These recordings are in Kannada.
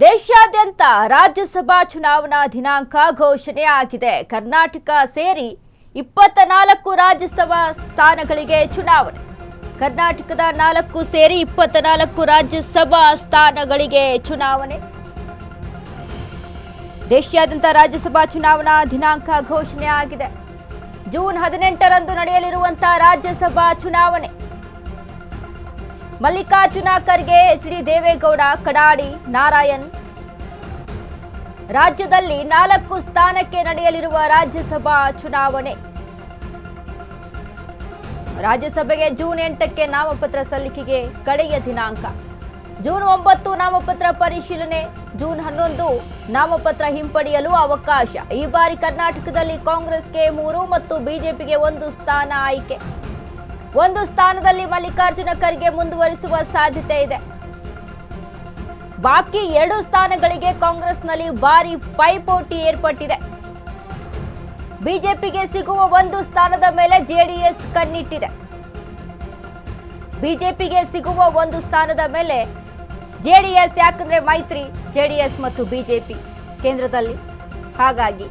ದೇಶಾದ್ಯಂತ ರಾಜ್ಯಸಭಾ ಚುನಾವಣಾ ದಿನಾಂಕ ಘೋಷಣೆ ಆಗಿದೆ. ಕರ್ನಾಟಕ ಸೇರಿ 24 ರಾಜ್ಯಸಭಾ ಸ್ಥಾನಗಳಿಗೆ ಚುನಾವಣೆ. ಕರ್ನಾಟಕದ 4 ಸೇರಿ 24 ರಾಜ್ಯಸಭಾ ಸ್ಥಾನಗಳಿಗೆ ಚುನಾವಣೆ. ದೇಶಾದ್ಯಂತ ರಾಜ್ಯಸಭಾ ಚುನಾವಣಾ ದಿನಾಂಕ ಘೋಷಣೆ ಆಗಿದೆ. ಜೂನ್ 18ರಂದು ನಡೆಯಲಿರುವಂತಹ ರಾಜ್ಯಸಭಾ ಚುನಾವಣೆ. ಮಲ್ಲಿಕಾರ್ಜುನ ಖರ್ಗೆ, ಎಚ್.ಡಿ. ದೇವೇಗೌಡ, ಕಡಾಡಿ ನಾರಾಯಣ್. ರಾಜ್ಯದಲ್ಲಿ 4 ಸ್ಥಾನಕ್ಕೆ ನಡೆಯಲಿರುವ ರಾಜ್ಯಸಭಾ ಚುನಾವಣೆ. ರಾಜ್ಯಸಭೆಗೆ ಜೂನ್ 8ಕ್ಕೆ ನಾಮಪತ್ರ ಸಲ್ಲಿಕೆಗೆ ಕಡೆಯ ದಿನಾಂಕ. ಜೂನ್ 9 ನಾಮಪತ್ರ ಪರಿಶೀಲನೆ. ಜೂನ್ 11 ನಾಮಪತ್ರ ಹಿಂಪಡೆಯಲು ಅವಕಾಶ. ಈ ಬಾರಿ ಕರ್ನಾಟಕದಲ್ಲಿ ಕಾಂಗ್ರೆಸ್ಗೆ 3 ಮತ್ತು ಬಿಜೆಪಿಗೆ 1 ಸ್ಥಾನ ಆಯ್ಕೆ. 1 ಸ್ಥಾನದಲ್ಲಿ ಮಲ್ಲಿಕಾರ್ಜುನ ಖರ್ಗೆ ಮುಂದುವರಿಸುವ ಸಾಧ್ಯತೆ ಇದೆ. ಬಾಕಿ 2 ಸ್ಥಾನಗಳಿಗೆ ಕಾಂಗ್ರೆಸ್ನಲ್ಲಿ ಭಾರಿ ಪೈಪೋಟಿ ಏರ್ಪಟ್ಟಿದೆ. ಬಿಜೆಪಿಗೆ ಸಿಗುವ 1 ಸ್ಥಾನದ ಮೇಲೆ ಜೆಡಿಎಸ್ ಕಣ್ಣಿಟ್ಟಿದೆ. ಬಿಜೆಪಿಗೆ ಸಿಗುವ 1 ಸ್ಥಾನದ ಮೇಲೆ ಜೆಡಿಎಸ್, ಯಾಕಂದ್ರೆ ಮೈತ್ರಿ ಜೆಡಿಎಸ್ ಮತ್ತು ಬಿಜೆಪಿ ಕೇಂದ್ರದಲ್ಲಿ. ಹಾಗಾಗಿ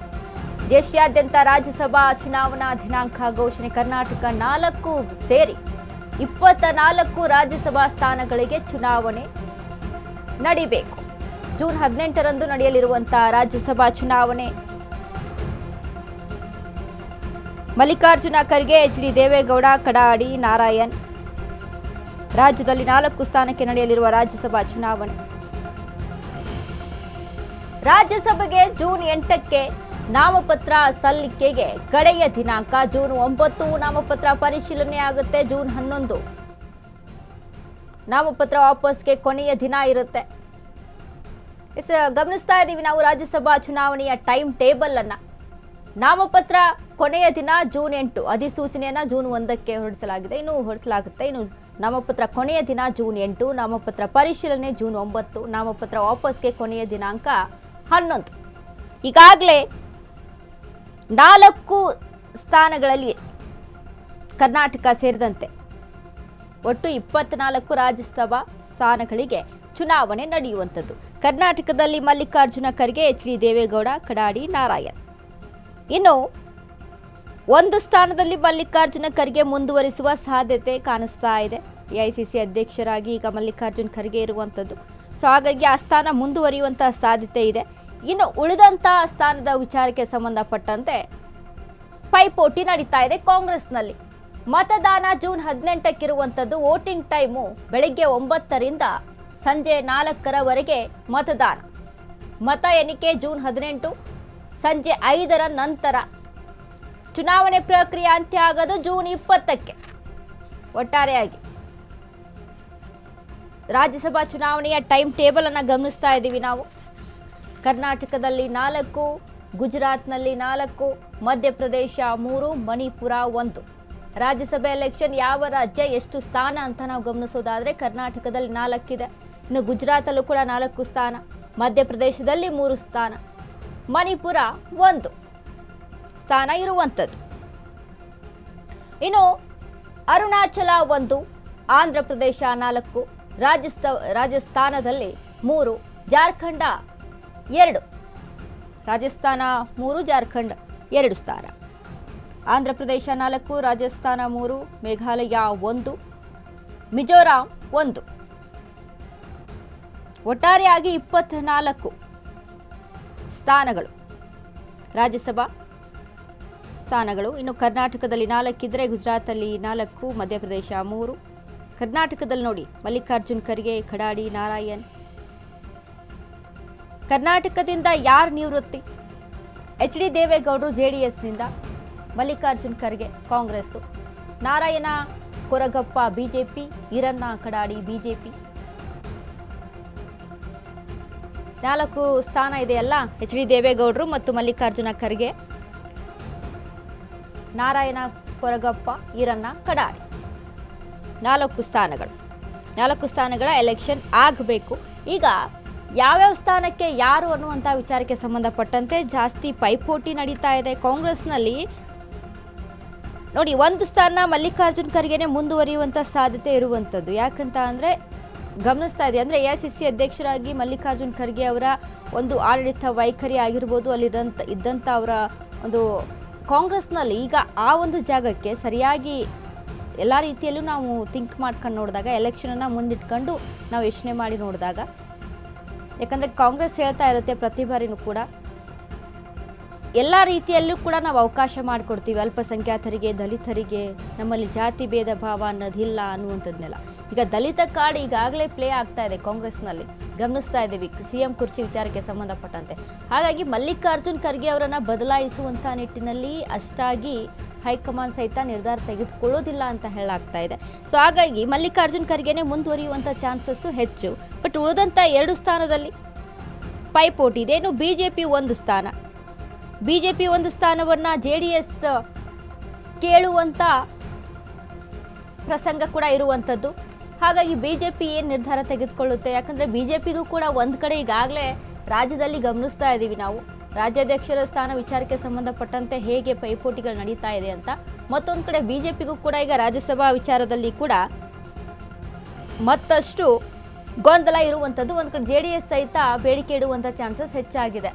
ದೇಶಾದ್ಯಂತ ರಾಜ್ಯಸಭಾ ಚುನಾವಣಾ ದಿನಾಂಕ ಘೋಷಣೆ. ಕರ್ನಾಟಕ 4 ಸೇರಿ 24 ರಾಜ್ಯಸಭಾ ಸ್ಥಾನಗಳಿಗೆ ಚುನಾವಣೆ ನಡೀಬೇಕು. ಜೂನ್ 18ರಂದು ನಡೆಯಲಿರುವಂತಹ ರಾಜ್ಯಸಭಾ ಚುನಾವಣೆ. ಮಲ್ಲಿಕಾರ್ಜುನ ಖರ್ಗೆ, ಎಚ್.ಡಿ. ದೇವೇಗೌಡ, ಕಡಾಡಿ ನಾರಾಯಣ್. ರಾಜ್ಯದಲ್ಲಿ 4 ಸ್ಥಾನಕ್ಕೆ ನಡೆಯಲಿರುವ ರಾಜ್ಯಸಭಾ ಚುನಾವಣೆ. ರಾಜ್ಯಸಭೆಗೆ ಜೂನ್ 8ಕ್ಕೆ ನಾಮಪತ್ರ ಸಲ್ಲಿಕೆಗೆ ಕಡೆಯ ದಿನಾಂಕ. ಜೂನ್ 9 ನಾಮಪತ್ರ ಪರಿಶೀಲನೆ ಆಗುತ್ತೆ. ಜೂನ್ 11 ನಾಮಪತ್ರ ವಾಪಸ್ಗೆ ಕೊನೆಯ ದಿನ ಇರುತ್ತೆ. ಗಮನಿಸ್ತಾ ಇದ್ದೀವಿ ನಾವು ರಾಜ್ಯಸಭಾ ಚುನಾವಣೆಯ ಟೈಮ್ ಟೇಬಲ್ ಅನ್ನ. ನಾಮಪತ್ರ ಕೊನೆಯ ದಿನ ಜೂನ್ 8, ಅಧಿಸೂಚನೆಯನ್ನ ಜೂನ್ 1ಕ್ಕೆ ಹೊರಡಿಸಲಾಗಿದೆ. ಇನ್ನು ನಾಮಪತ್ರ ಕೊನೆಯ ದಿನ ಜೂನ್ 8, ನಾಮಪತ್ರ ಪರಿಶೀಲನೆ ಜೂನ್ 9, ನಾಮಪತ್ರ ವಾಪಸ್ಗೆ ಕೊನೆಯ ದಿನಾಂಕ 11. ಈಗಾಗಲೇ 4 ಸ್ಥಾನಗಳಲ್ಲಿ ಕರ್ನಾಟಕ ಸೇರಿದಂತೆ ಒಟ್ಟು 24 ರಾಜ್ಯಸಭಾ ಸ್ಥಾನಗಳಿಗೆ ಚುನಾವಣೆ ನಡೆಯುವಂಥದ್ದು. ಕರ್ನಾಟಕದಲ್ಲಿ ಮಲ್ಲಿಕಾರ್ಜುನ ಖರ್ಗೆ, ಎಚ್.ಡಿ. ದೇವೇಗೌಡ, ಕಡಾಡಿ ನಾರಾಯಣ್. ಇನ್ನು 1 ಸ್ಥಾನದಲ್ಲಿ ಮಲ್ಲಿಕಾರ್ಜುನ ಖರ್ಗೆ ಮುಂದುವರಿಸುವ ಸಾಧ್ಯತೆ ಕಾಣಿಸ್ತಾ ಇದೆ. ಎಐಸಿಸಿ ಅಧ್ಯಕ್ಷರಾಗಿ ಈಗ ಮಲ್ಲಿಕಾರ್ಜುನ ಖರ್ಗೆ ಇರುವಂಥದ್ದು. ಸೊ ಹಾಗಾಗಿ ಆ ಸ್ಥಾನ ಮುಂದುವರಿಯುವಂತಹ ಸಾಧ್ಯತೆ ಇದೆ. ಇನ್ನು ಉಳಿದಂತಹ ಸ್ಥಾನದ ವಿಚಾರಕ್ಕೆ ಸಂಬಂಧಪಟ್ಟಂತೆ ಪೈಪೋಟಿ ನಡೀತಾ ಇದೆ ಕಾಂಗ್ರೆಸ್ನಲ್ಲಿ. ಮತದಾನ ಜೂನ್ 18ಕ್ಕಿರುವಂಥದ್ದು. ವೋಟಿಂಗ್ ಟೈಮು ಬೆಳಿಗ್ಗೆ 9ರಿಂದ ಸಂಜೆ 4ರವರೆಗೆ ಮತದಾನ. ಮತ ಎಣಿಕೆ ಜೂನ್ 18 ಸಂಜೆ 5ರ ನಂತರ. ಚುನಾವಣೆ ಪ್ರಕ್ರಿಯೆ ಅಂತ್ಯ ಆಗೋದು ಜೂನ್ 20ಕ್ಕೆ. ಒಟ್ಟಾರೆಯಾಗಿ ರಾಜ್ಯಸಭಾ ಚುನಾವಣೆಯ ಟೈಮ್ ಟೇಬಲ್ ಅನ್ನು ಗಮನಿಸ್ತಾ ಇದ್ದೀವಿ ನಾವು. ಕರ್ನಾಟಕದಲ್ಲಿ 4, ಗುಜರಾತ್ನಲ್ಲಿ 4, ಮಧ್ಯಪ್ರದೇಶ 3, ಮಣಿಪುರ 1. ರಾಜ್ಯಸಭೆ ಎಲೆಕ್ಷನ್ ಯಾವ ರಾಜ್ಯ ಎಷ್ಟು ಸ್ಥಾನ ಅಂತ ನಾವು ಗಮನಿಸೋದಾದ್ರೆ ಕರ್ನಾಟಕದಲ್ಲಿ 4 ಇದೆ. ಇನ್ನು ಗುಜರಾತಲ್ಲೂ ಕೂಡ 4 ಸ್ಥಾನ, ಮಧ್ಯಪ್ರದೇಶದಲ್ಲಿ 3 ಸ್ಥಾನ, ಮಣಿಪುರ 1 ಸ್ಥಾನ ಇರುವಂಥದ್ದು. ಇನ್ನು ಅರುಣಾಚಲ 1, ಆಂಧ್ರ ಪ್ರದೇಶ 4, ರಾಜಸ್ಥಾನದಲ್ಲಿ 3, ಜಾರ್ಖಂಡ 2. ರಾಜಸ್ಥಾನ 3, ಜಾರ್ಖಂಡ್ 2 ಸ್ಥಾನ. ಆಂಧ್ರ ಪ್ರದೇಶ 4, ರಾಜಸ್ಥಾನ 3, ಮೇಘಾಲಯ 1, ಮಿಜೋರಾಂ 1. ಒಟ್ಟಾರೆಯಾಗಿ 24 ಸ್ಥಾನಗಳು ರಾಜ್ಯಸಭಾ ಸ್ಥಾನಗಳು. ಇನ್ನು ಕರ್ನಾಟಕದಲ್ಲಿ 4 ಇದ್ದರೆ ಗುಜರಾತಲ್ಲಿ 4, ಮಧ್ಯಪ್ರದೇಶ 3. ಕರ್ನಾಟಕದಲ್ಲಿ ನೋಡಿ ಮಲ್ಲಿಕಾರ್ಜುನ ಖರ್ಗೆ, ಕಡಾಡಿ ನಾರಾಯಣ್. ಕರ್ನಾಟಕದಿಂದ ಯಾರು ನಿವೃತ್ತಿ? ಎಚ್.ಡಿ. ದೇವೇಗೌಡರು ಜೆಡಿಎಸ್ನಿಂದ, ಮಲ್ಲಿಕಾರ್ಜುನ ಖರ್ಗೆ ಕಾಂಗ್ರೆಸ್ಸು, ನಾರಾಯಣ ಕೊರಗಪ್ಪ ಬಿಜೆಪಿ, ಈರಣ್ಣ ಕಡಾಡಿ ಬಿಜೆಪಿ. 4 ಸ್ಥಾನ ಇದೆಯಲ್ಲ, ಎಚ್.ಡಿ. ದೇವೇಗೌಡರು ಮತ್ತು ಮಲ್ಲಿಕಾರ್ಜುನ ಖರ್ಗೆ, ನಾರಾಯಣ ಕೊರಗಪ್ಪ, ಈರಣ್ಣ ಕಡಾಡಿ. 4 ಸ್ಥಾನಗಳು. 4 ಸ್ಥಾನಗಳ ಎಲೆಕ್ಷನ್ ಆಗಬೇಕು. ಈಗ ಯಾವ್ಯಾವ ಸ್ಥಾನಕ್ಕೆ ಯಾರು ಅನ್ನುವಂಥ ವಿಚಾರಕ್ಕೆ ಸಂಬಂಧಪಟ್ಟಂತೆ ಜಾಸ್ತಿ ಪೈಪೋಟಿ ನಡೀತಾ ಇದೆ ಕಾಂಗ್ರೆಸ್ನಲ್ಲಿ. ನೋಡಿ, 1 ಸ್ಥಾನ ಮಲ್ಲಿಕಾರ್ಜುನ ಖರ್ಗೆನೇ ಮುಂದುವರಿಯುವಂಥ ಸಾಧ್ಯತೆ ಇರುವಂಥದ್ದು. ಯಾಕಂತ ಅಂದರೆ ಗಮನಿಸ್ತಾ ಇದೆ. ಅಂದರೆ AICC ಅಧ್ಯಕ್ಷರಾಗಿ ಮಲ್ಲಿಕಾರ್ಜುನ್ ಖರ್ಗೆ ಅವರ ಒಂದು ಆಡಳಿತ ವೈಖರಿ ಆಗಿರ್ಬೋದು, ಅಲ್ಲಿ ಇದ್ದಂಥ ಅವರ ಒಂದು ಕಾಂಗ್ರೆಸ್ನಲ್ಲಿ ಈಗ ಆ ಒಂದು ಜಾಗಕ್ಕೆ ಸರಿಯಾಗಿ ಎಲ್ಲ ರೀತಿಯಲ್ಲೂ ನಾವು ಥಿಂಕ್ ಮಾಡ್ಕೊಂಡು ನೋಡಿದಾಗ, ಎಲೆಕ್ಷನನ್ನು ಮುಂದಿಟ್ಕೊಂಡು ನಾವು ಯೋಚನೆ ಮಾಡಿ ನೋಡಿದಾಗ, ಯಾಕಂದರೆ ಕಾಂಗ್ರೆಸ್ ಹೇಳ್ತಾ ಇರುತ್ತೆ ಪ್ರತಿ ಬಾರಿನೂ ಕೂಡ ಎಲ್ಲ ರೀತಿಯಲ್ಲೂ ಕೂಡ ನಾವು ಅವಕಾಶ ಮಾಡಿಕೊಡ್ತೀವಿ, ಅಲ್ಪಸಂಖ್ಯಾತರಿಗೆ, ದಲಿತರಿಗೆ, ನಮ್ಮಲ್ಲಿ ಜಾತಿ ಭೇದ ಭಾವ ಅನ್ನೋದಿಲ್ಲ ಅನ್ನುವಂಥದ್ದನ್ನೆಲ್ಲ. ಈಗ ದಲಿತ ಕಾರ್ಡ್ ಈಗಾಗಲೇ ಪ್ಲೇ ಆಗ್ತಾ ಇದೆ ಕಾಂಗ್ರೆಸ್ನಲ್ಲಿ, ಗಮನಿಸ್ತಾ ಇದ್ದೀವಿ CM ಕುರ್ಚಿ ವಿಚಾರಕ್ಕೆ ಸಂಬಂಧಪಟ್ಟಂತೆ. ಹಾಗಾಗಿ ಮಲ್ಲಿಕಾರ್ಜುನ್ ಖರ್ಗೆ ಅವರನ್ನು ಬದಲಾಯಿಸುವಂಥ ನಿಟ್ಟಿನಲ್ಲಿ ಅಷ್ಟಾಗಿ ಹೈಕಮಾಂಡ್ ಸಹಿತ ನಿರ್ಧಾರ ತೆಗೆದುಕೊಳ್ಳೋದಿಲ್ಲ ಅಂತ ಹೇಳಾಗ್ತಾ ಇದೆ. ಸೊ ಹಾಗಾಗಿ ಮಲ್ಲಿಕಾರ್ಜುನ್ ಖರ್ಗೆನೇ ಮುಂದುವರಿಯುವಂಥ ಚಾನ್ಸಸ್ಸು ಹೆಚ್ಚು. ಬಟ್ ಉಳಿದಂಥ 2 ಸ್ಥಾನದಲ್ಲಿ ಪೈಪೋಟಿ ಇದೆ. ಇನ್ನು BJP ಒಂದು ಸ್ಥಾನವನ್ನು JDS ಕೇಳುವಂಥ ಪ್ರಸಂಗ ಕೂಡ ಇರುವಂಥದ್ದು. ಹಾಗಾಗಿ BJP ಏನು ನಿರ್ಧಾರ ತೆಗೆದುಕೊಳ್ಳುತ್ತೆ, ಯಾಕಂದರೆ BJPಗೂ ಕೂಡ ಒಂದು ಕಡೆ ಈಗಾಗಲೇ ರಾಜ್ಯದಲ್ಲಿ ಗಮನಿಸ್ತಾ ಇದ್ದೀವಿ ನಾವು, ರಾಜ್ಯಾಧ್ಯಕ್ಷರ ಸ್ಥಾನ ವಿಚಾರಕ್ಕೆ ಸಂಬಂಧಪಟ್ಟಂತೆ ಹೇಗೆ ಪೈಪೋಟಿಗಳು ನಡೀತಾ ಇದೆ ಅಂತ. ಮತ್ತೊಂದು ಕಡೆ BJPಗೂ ಕೂಡ ಈಗ ರಾಜ್ಯಸಭಾ ವಿಚಾರದಲ್ಲಿ ಕೂಡ ಮತ್ತಷ್ಟು ಗೊಂದಲ ಇರುವಂಥದ್ದು. ಒಂದು ಕಡೆ JDS ಸಹಿತ ಬೇಡಿಕೆ ಇಡುವಂಥ ಚಾನ್ಸಸ್ ಹೆಚ್ಚಾಗಿದೆ.